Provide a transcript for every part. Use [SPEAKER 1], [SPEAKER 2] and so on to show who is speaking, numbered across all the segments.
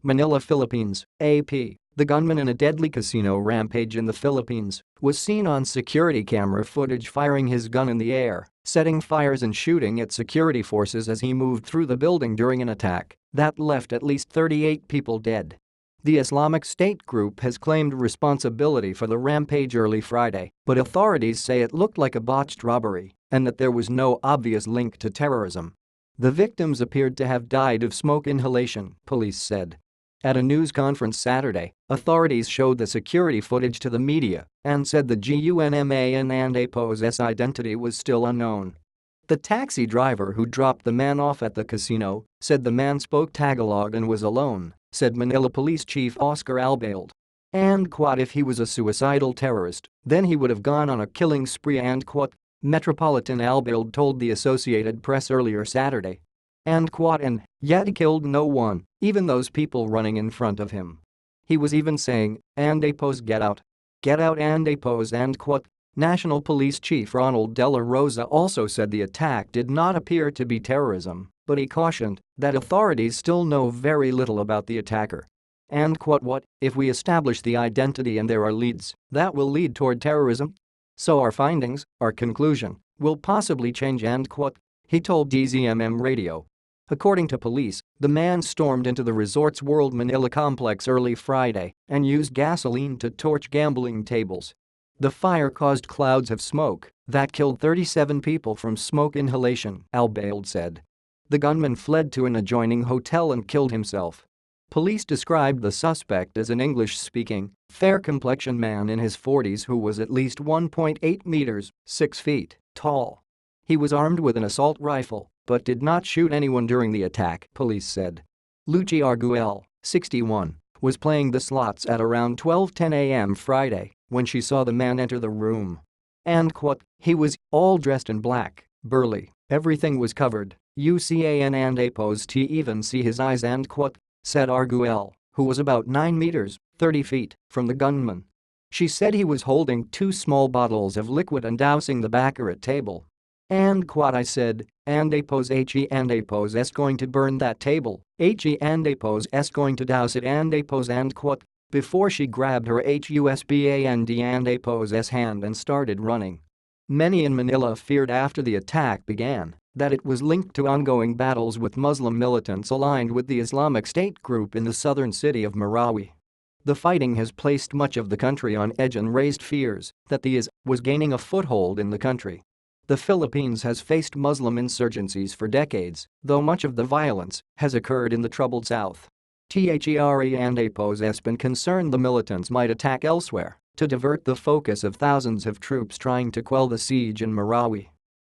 [SPEAKER 1] Manila, Philippines, AP. The gunman in a deadly casino rampage in the Philippines was seen on security camera footage firing his gun in the air, setting fires and shooting at security forces as he moved through the building during an attack that left at least 38 people dead. The Islamic State group has claimed responsibility for the rampage early Friday, but authorities say it looked like a botched robbery and that there was no obvious link to terrorism. The victims appeared to have died of smoke inhalation, police said. At a news conference Saturday, authorities showed the security footage to the media and said the gunman and APO's identity was still unknown. The taxi driver who dropped the man off at the casino said the man spoke Tagalog and was alone, said Manila Police Chief Oscar Albailde. And quote, if he was a suicidal terrorist, then he would have gone on a killing spree and quote, Metropolitan Albailde told the Associated Press earlier Saturday. And quote, and yet he killed no one, even those people running in front of him. He was even saying, and APOs get out and APOs and quote. National Police Chief Ronald De La Rosa also said the attack did not appear to be terrorism, but he cautioned that authorities still know very little about the attacker. And quote, what if we establish the identity and there are leads that will lead toward terrorism? So our findings, our conclusion, will possibly change and quote, he told DZMM Radio. According to police, the man stormed into the Resorts World Manila complex early Friday and used gasoline to torch gambling tables. The fire caused clouds of smoke that killed 37 people from smoke inhalation, Albailde said. The gunman fled to an adjoining hotel and killed himself. Police described the suspect as an English-speaking, fair-complexioned man in his 40s who was at least 1.8 meters, 6 feet, tall. He was armed with an assault rifle but did not shoot anyone during the attack, police said. Lucy Arguel, 61, was playing the slots at around 12:10 a.m. Friday when she saw the man enter the room. And quote, he was all dressed in black, burly, everything was covered, UCAN and APOs to even see his eyes and quote, said Arguel, who was about 9 meters, 30 feet, from the gunman. She said he was holding 2 small bottles of liquid and dousing the baccarat table. And quote, I said, and APOs and APOs s going to burn that table, and APOs s going to douse it and APOs and quote, before she grabbed her HUSBAND and APO's hand and started running. Many in Manila feared after the attack began that it was linked to ongoing battles with Muslim militants aligned with the Islamic State group in the southern city of Marawi. The fighting has placed much of the country on edge and raised fears that the IS was gaining a foothold in the country. The Philippines has faced Muslim insurgencies for decades, though much of the violence has occurred in the troubled south. THERE and APOs has been concerned the militants might attack elsewhere to divert the focus of thousands of troops trying to quell the siege in Marawi.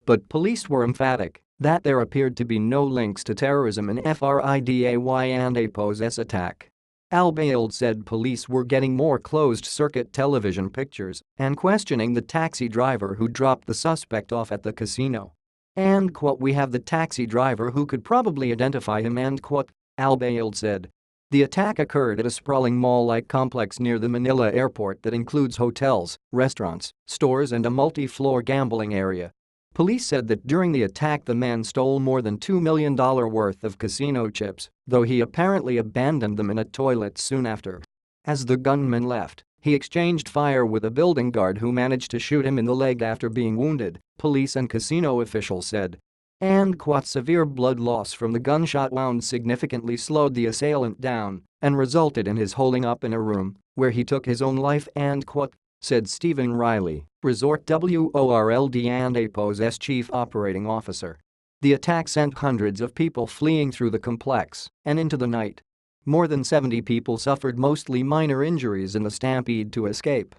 [SPEAKER 1] But police were emphatic that there appeared to be no links to terrorism in FRIDAY and APO's attack. Albailde said police were getting more closed-circuit television pictures and questioning the taxi driver who dropped the suspect off at the casino. And quote, we have the taxi driver who could probably identify him and quote, Albailde said. The attack occurred at a sprawling mall-like complex near the Manila airport that includes hotels, restaurants, stores and a multi-floor gambling area. Police said that during the attack the man stole more than $2 million worth of casino chips, though he apparently abandoned them in a toilet soon after. As the gunman left, he exchanged fire with a building guard who managed to shoot him in the leg after being wounded, police and casino officials said. And quote, severe blood loss from the gunshot wound significantly slowed the assailant down and resulted in his holding up in a room where he took his own life and quote, said Stephen Riley, Resort WORLD and APO's chief operating officer. The attack sent hundreds of people fleeing through the complex and into the night. More than 70 people suffered mostly minor injuries in the stampede to escape.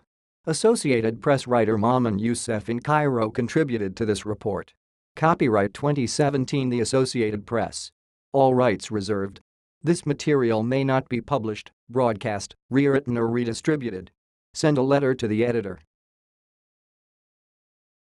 [SPEAKER 1] Associated Press writer Maman Youssef in Cairo contributed to this report. Copyright 2017 The Associated Press. All rights reserved. This material may not be published, broadcast, rewritten or redistributed. Send a letter to the editor.